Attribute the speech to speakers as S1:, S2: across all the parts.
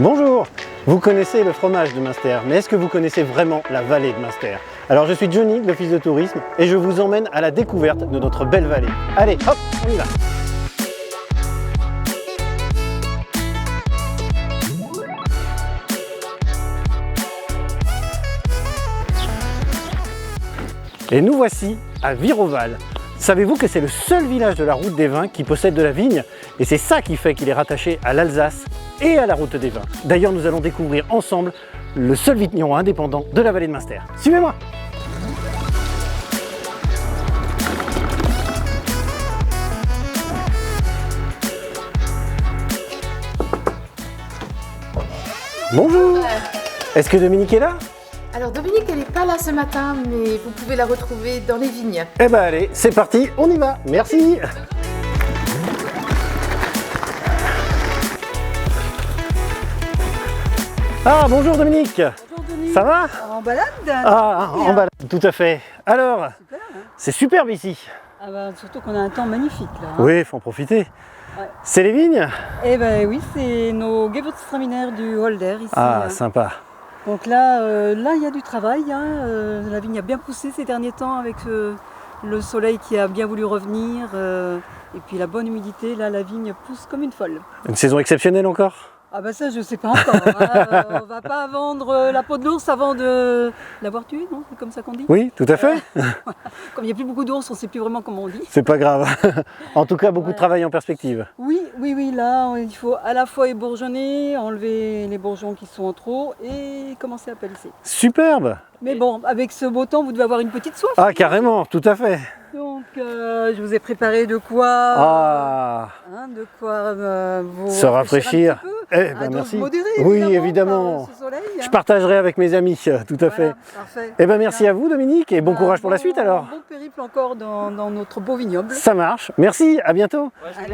S1: Bonjour! Vous connaissez le fromage de Münster, mais est-ce que vous connaissez vraiment la vallée de Münster? Alors je suis Johnny de l'Office de tourisme et je vous emmène à la découverte de notre belle vallée. Allez, hop, on y va! Et nous voici à Viroval. Savez-vous que c'est le seul village de la route des vins qui possède de la vigne? Et c'est ça qui fait qu'il est rattaché à l'Alsace et à la route des vins. D'ailleurs, nous allons découvrir ensemble le seul vigneron indépendant de la vallée de Münster. Suivez-moi! Bonjour! Est-ce que Dominique est là?
S2: Alors Dominique, elle n'est pas là ce matin, mais vous pouvez la retrouver dans les vignes.
S1: Eh ben allez, c'est parti, on y va. Merci. Ah, bonjour Dominique.
S3: Bonjour Denis.
S1: Ça va?
S3: En balade?
S1: Ah, en balade, tout à fait. Alors,
S3: Super, hein.
S1: c'est superbe ici.
S3: Ah bah, surtout qu'on a un temps magnifique là. Hein.
S1: Oui, faut en profiter.
S3: Ouais.
S1: C'est les vignes?
S3: Eh ben oui, c'est nos Gewürztraminer du Holder ici.
S1: Ah,
S3: hein.
S1: sympa.
S3: Donc là, il y a du travail. Hein. La vigne a bien poussé ces derniers temps avec le soleil qui a bien voulu revenir. Et puis la bonne humidité, là la vigne pousse comme une folle.
S1: Une saison exceptionnelle encore?
S3: Ah bah ça je sais pas encore. Hein. On va pas vendre la peau de l'ours avant de l'avoir tué, non? C'est comme ça qu'on dit?
S1: Oui, tout à fait.
S3: Comme il n'y a plus beaucoup d'ours, on ne sait plus vraiment comment on dit.
S1: C'est pas grave. En tout cas, beaucoup de
S3: Voilà.
S1: travail en perspective.
S3: Oui, là, il faut à la fois ébourgeonner, enlever les bourgeons qui sont en trop et commencer à palisser.
S1: Superbe.
S3: Mais bon, avec ce beau temps, vous devez avoir une petite soif.
S1: Ah, carrément, tout à fait.
S3: Donc, je vous ai préparé de quoi,
S1: Ah,
S3: vous
S1: se rafraîchir.
S3: un petit peu.
S1: Eh
S3: À
S1: ben
S3: dose
S1: merci.
S3: modérée,
S1: Oui,
S3: par
S1: évidemment.
S3: ce soleil, hein.
S1: Je partagerai avec mes amis, tout à fait.
S3: Voilà, parfait.
S1: Eh ben merci à vous Dominique et bon courage pour la suite alors.
S3: Bon périple encore dans notre beau vignoble.
S1: Ça marche. Merci, à bientôt.
S3: Allez.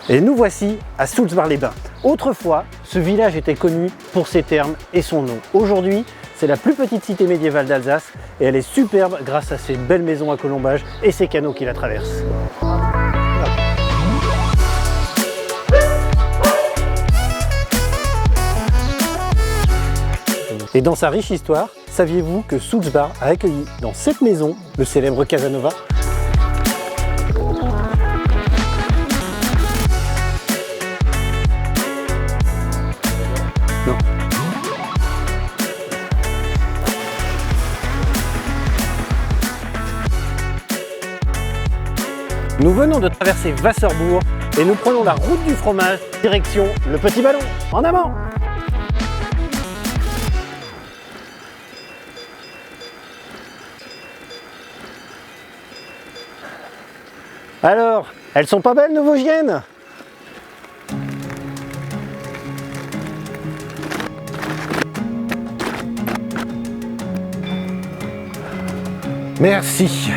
S1: Et nous voici à Soultzbar-les-Bains. Autrefois, ce village était connu pour ses thermes et son nom. Aujourd'hui, c'est la plus petite cité médiévale d'Alsace et elle est superbe grâce à ses belles maisons à colombage et ses canaux qui la traversent. Et dans sa riche histoire, saviez-vous que Soultzbar a accueilli dans cette maison le célèbre Casanova ? Non. Nous venons de traverser Wasserbourg et nous prenons la route du fromage, direction le Petit Ballon. En avant! Alors, elles sont pas belles nos Vosgiennes? Merci.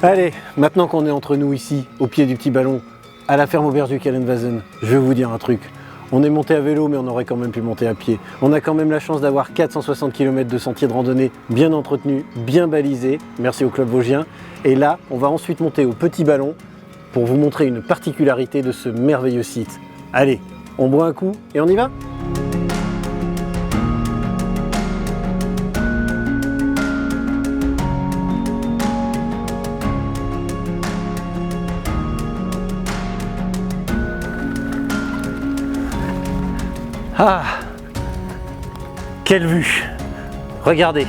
S1: Allez, maintenant qu'on est entre nous ici, au pied du Petit Ballon, à la ferme auberge du Kallenwasen, je vais vous dire un truc. On est monté à vélo, mais on aurait quand même pu monter à pied. On a quand même la chance d'avoir 460 km de sentiers de randonnée bien entretenus, bien balisés, merci au Club Vosgien. Et là, on va ensuite monter au Petit Ballon pour vous montrer une particularité de ce merveilleux site. Allez, on boit un coup et on y va ? Ah, quelle vue! Regardez,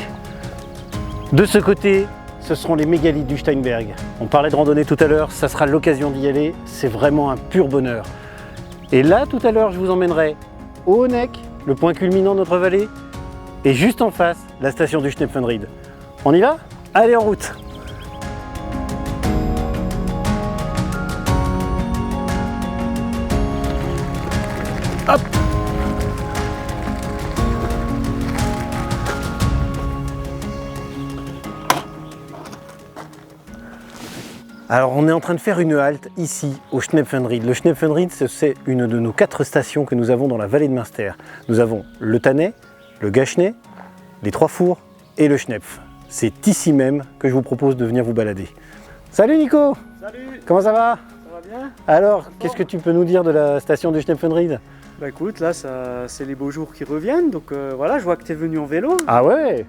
S1: de ce côté, ce seront les mégalithes du Steinberg. On parlait de randonnée tout à l'heure, ça sera l'occasion d'y aller, c'est vraiment un pur bonheur. Et là, tout à l'heure, je vous emmènerai au Honeck, le point culminant de notre vallée, et juste en face, la station du Schnepfenried. On y va? Allez, en route! Hop! Alors on est en train de faire une halte ici au Schnepfenried. Le Schnepfenried, c'est une de nos 4 stations que nous avons dans la vallée de Münster. Nous avons le Tannay, le Gachenay, les Trois Fours et le Schnepf. C'est ici même que je vous propose de venir vous balader. Salut Nico!
S4: Salut!
S1: Comment ça va?
S4: Ça va bien?
S1: Alors, qu'est-ce que tu peux nous dire de la station du Schnepfenried?
S4: Bah écoute, là c'est les beaux jours qui reviennent, donc voilà, je vois que tu es venu en vélo.
S1: Ah ouais?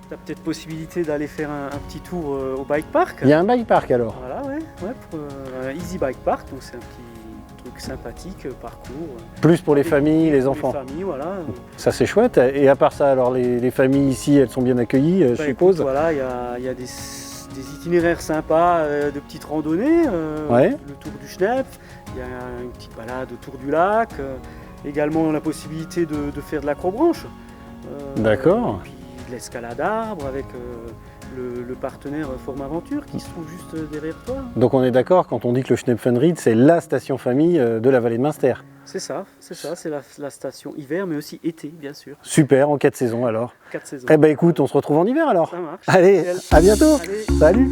S4: Tu as peut-être possibilité d'aller faire un petit tour au bike park.
S1: Il y a un bike park alors?
S4: Voilà, ouais, pour un Easy Bike Park, donc c'est un petit truc sympathique, parcours.
S1: Plus pour les familles, les enfants.
S4: Les familles, voilà.
S1: Ça c'est chouette. Et à part ça, alors les familles ici, elles sont bien accueillies, je
S4: Bah,
S1: suppose?
S4: écoute, voilà, il y a des itinéraires sympas de petites randonnées,
S1: Ouais.
S4: le tour du Schnepf, il y a une petite balade autour du lac, également la possibilité de faire de l'acrobranche.
S1: D'accord.
S4: Et puis de l'escalade d'arbres avec le partenaire Formaventure qui se trouve juste derrière toi.
S1: Donc on est d'accord quand on dit que le Schnepfenried, c'est la station famille de la vallée de Münster.
S4: C'est ça, c'est la station hiver, mais aussi été, bien sûr.
S1: Super, en 4 saisons alors.
S4: 4 saisons.
S1: Eh ben écoute, on se retrouve en hiver alors.
S4: Ça marche.
S1: Allez,
S4: Nickel.
S1: à bientôt.
S4: Allez.
S1: Salut.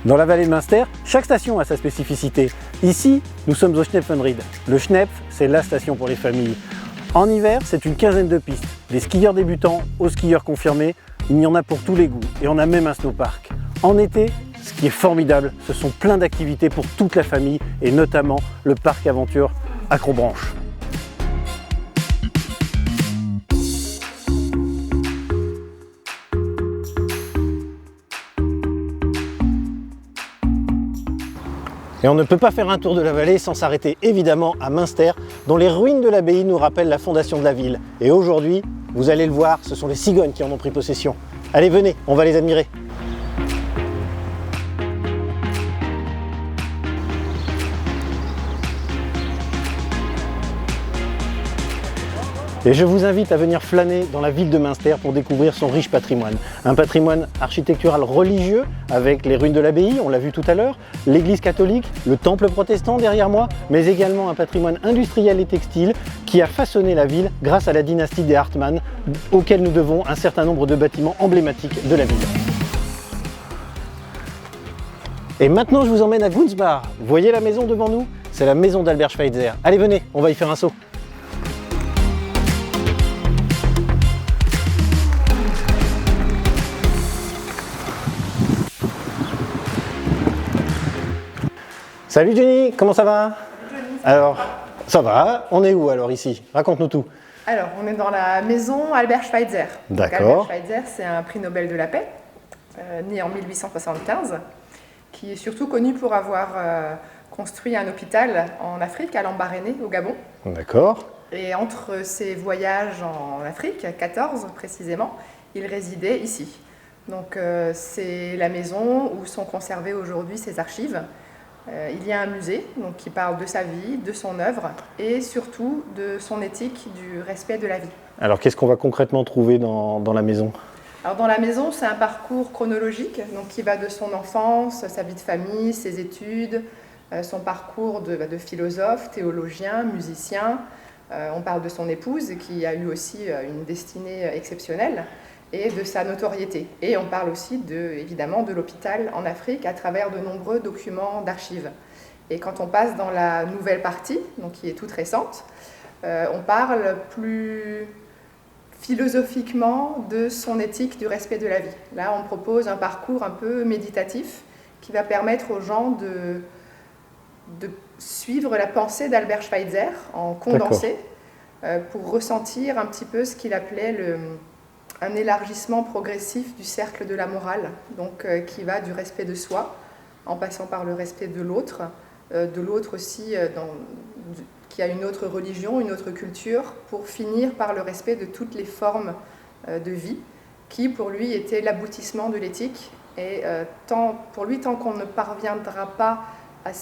S1: Dans la vallée de Münster, chaque station a sa spécificité. Ici, nous sommes au Schnepfenried. Le Schnepf, c'est la station pour les familles. En hiver, c'est une quinzaine de pistes. Des skieurs débutants aux skieurs confirmés, il y en a pour tous les goûts. Et on a même un snowpark. En été, ce qui est formidable, ce sont plein d'activités pour toute la famille et notamment le parc aventure Acrobranche. Et on ne peut pas faire un tour de la vallée sans s'arrêter évidemment à Münster, dont les ruines de l'abbaye nous rappellent la fondation de la ville. Et aujourd'hui, vous allez le voir, ce sont les cigognes qui en ont pris possession. Allez, venez, on va les admirer. Et je vous invite à venir flâner dans la ville de Münster pour découvrir son riche patrimoine. Un patrimoine architectural religieux avec les ruines de l'abbaye, on l'a vu tout à l'heure, l'église catholique, le temple protestant derrière moi, mais également un patrimoine industriel et textile qui a façonné la ville grâce à la dynastie des Hartmann, auquel nous devons un certain nombre de bâtiments emblématiques de la ville. Et maintenant je vous emmène à Gunzbach. Vous voyez la maison devant nous? C'est la maison d'Albert Schweitzer. Allez, venez, on va y faire un saut. Salut Jenny, comment ça va?
S2: Salut Johnny.
S1: Alors, ça va, on est où alors ici? Raconte-nous tout.
S2: Alors, on est dans la maison Albert Schweitzer. Donc,
S1: D'accord.
S2: Albert Schweitzer, c'est un prix Nobel de la paix, né en 1875, qui est surtout connu pour avoir construit un hôpital en Afrique, à Lambaréné, au Gabon.
S1: D'accord.
S2: Et entre ses voyages en Afrique, 14 précisément, il résidait ici. Donc, c'est la maison où sont conservées aujourd'hui ses archives. Il y a un musée donc, qui parle de sa vie, de son œuvre et surtout de son éthique, du respect de la vie.
S1: Alors qu'est-ce qu'on va concrètement trouver dans la maison?
S2: Alors, dans la maison, c'est un parcours chronologique donc, qui va de son enfance, sa vie de famille, ses études, son parcours de philosophe, théologien, musicien. On parle de son épouse qui a eu aussi une destinée exceptionnelle et de sa notoriété. Et on parle aussi évidemment de l'hôpital en Afrique à travers de nombreux documents d'archives. Et quand on passe dans la nouvelle partie, donc qui est toute récente, on parle plus philosophiquement de son éthique du respect de la vie. Là, on propose un parcours un peu méditatif qui va permettre aux gens de suivre la pensée d'Albert Schweitzer en condensé pour ressentir un petit peu ce qu'il appelait un élargissement progressif du cercle de la morale, donc qui va du respect de soi, en passant par le respect de l'autre aussi, qui a une autre religion, une autre culture, pour finir par le respect de toutes les formes de vie, qui pour lui était l'aboutissement de l'éthique. Et pour lui, tant qu'on ne parviendra pas à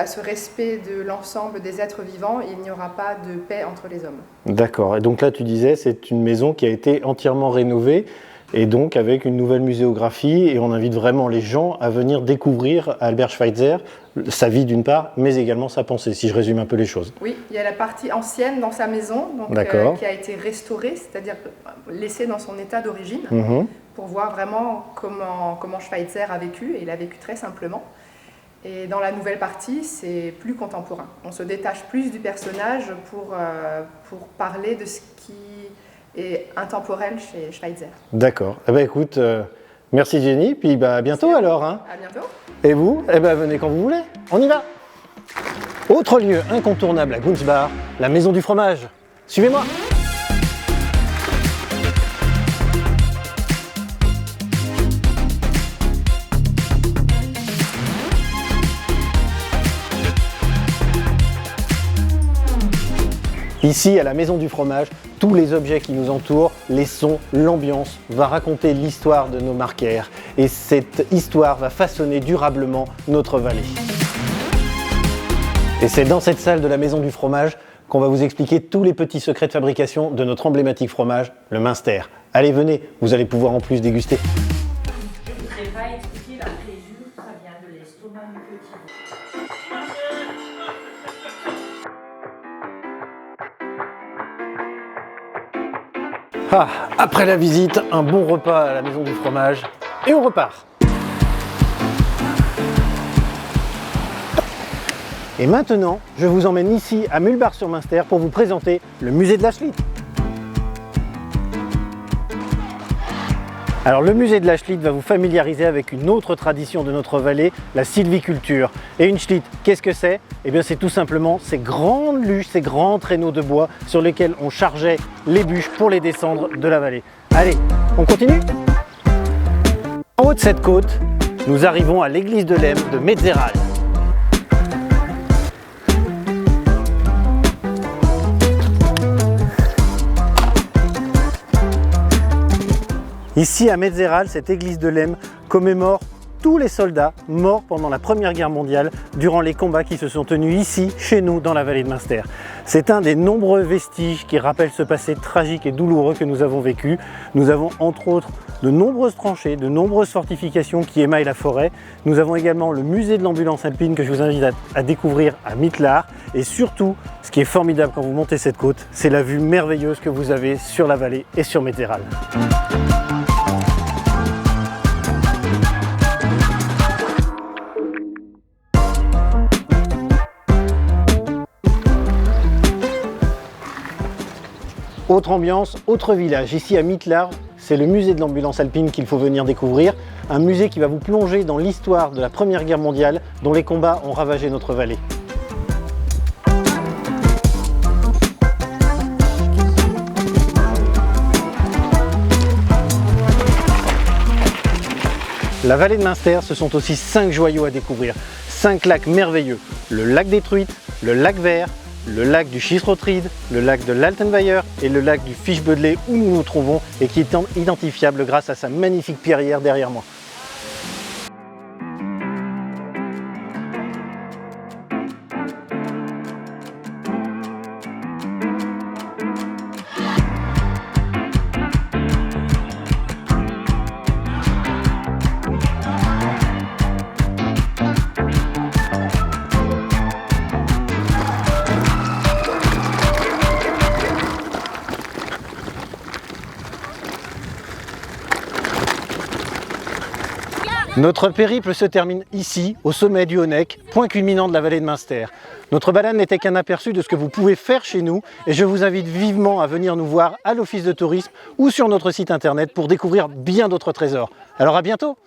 S2: ce respect de l'ensemble des êtres vivants, il n'y aura pas de paix entre les hommes.
S1: D'accord. Et donc là, tu disais, c'est une maison qui a été entièrement rénovée et donc avec une nouvelle muséographie. Et on invite vraiment les gens à venir découvrir Albert Schweitzer, sa vie d'une part, mais également sa pensée, si je résume un peu les choses.
S2: Oui, il y a la partie ancienne dans sa maison, donc, qui a été restaurée, c'est-à-dire laissée dans son état d'origine, pour voir vraiment comment Schweitzer a vécu. Et il a vécu très simplement. Et dans la nouvelle partie, c'est plus contemporain. On se détache plus du personnage pour parler de ce qui est intemporel chez Schweitzer.
S1: D'accord. Eh ben, écoute, merci Jenny, puis à bientôt alors. Hein.
S2: À bientôt.
S1: Et vous, venez quand vous voulez. On y va. Autre lieu incontournable à Gunzbach, la maison du fromage. Suivez-moi. Ici, à la Maison du Fromage, tous les objets qui nous entourent, les sons, l'ambiance, va raconter l'histoire de nos marquaires. Et cette histoire va façonner durablement notre vallée. Et c'est dans cette salle de la Maison du Fromage qu'on va vous expliquer tous les petits secrets de fabrication de notre emblématique fromage, le Münster. Allez, venez, vous allez pouvoir en plus déguster.
S5: Je ne voudrais pas expliquer la plaisir, ça vient de l'estomac du petit.
S1: Ah, après la visite, un bon repas à la Maison du Fromage et on repart. Et maintenant, je vous emmène ici à Mühlbach-sur-Münster pour vous présenter le musée de la Schlitt. Alors le musée de la Schlitt va vous familiariser avec une autre tradition de notre vallée, la sylviculture. Et une Schlitt, qu'est-ce que c'est? Eh bien c'est tout simplement ces grandes luches, ces grands traîneaux de bois sur lesquels on chargeait les bûches pour les descendre de la vallée. Allez, on continue? En haut de cette côte, nous arrivons à l'église de Lem de Metzeral. Ici à Metzeral, cette église de Lem commémore tous les soldats morts pendant la Première Guerre mondiale durant les combats qui se sont tenus ici, chez nous, dans la vallée de Münster. C'est un des nombreux vestiges qui rappellent ce passé tragique et douloureux que nous avons vécu. Nous avons entre autres de nombreuses tranchées, de nombreuses fortifications qui émaillent la forêt. Nous avons également le musée de l'ambulance alpine que je vous invite à découvrir à Mittelard. Et surtout, ce qui est formidable quand vous montez cette côte, c'est la vue merveilleuse que vous avez sur la vallée et sur Metzeral. Autre ambiance, autre village. Ici à Mittelard, c'est le musée de l'ambulance alpine qu'il faut venir découvrir. Un musée qui va vous plonger dans l'histoire de la Première Guerre mondiale dont les combats ont ravagé notre vallée. La vallée de Münster, ce sont aussi 5 joyaux à découvrir. 5 lacs merveilleux. Le lac des Truites, le lac Vert, le lac du Schisrotried, le lac de l'Altenweiher et le lac du Fischbödle où nous nous trouvons et qui est identifiable grâce à sa magnifique pierrière derrière moi. Notre périple se termine ici, au sommet du Honeck, point culminant de la vallée de Münster. Notre balade n'était qu'un aperçu de ce que vous pouvez faire chez nous et je vous invite vivement à venir nous voir à l'office de tourisme ou sur notre site internet pour découvrir bien d'autres trésors. Alors à bientôt!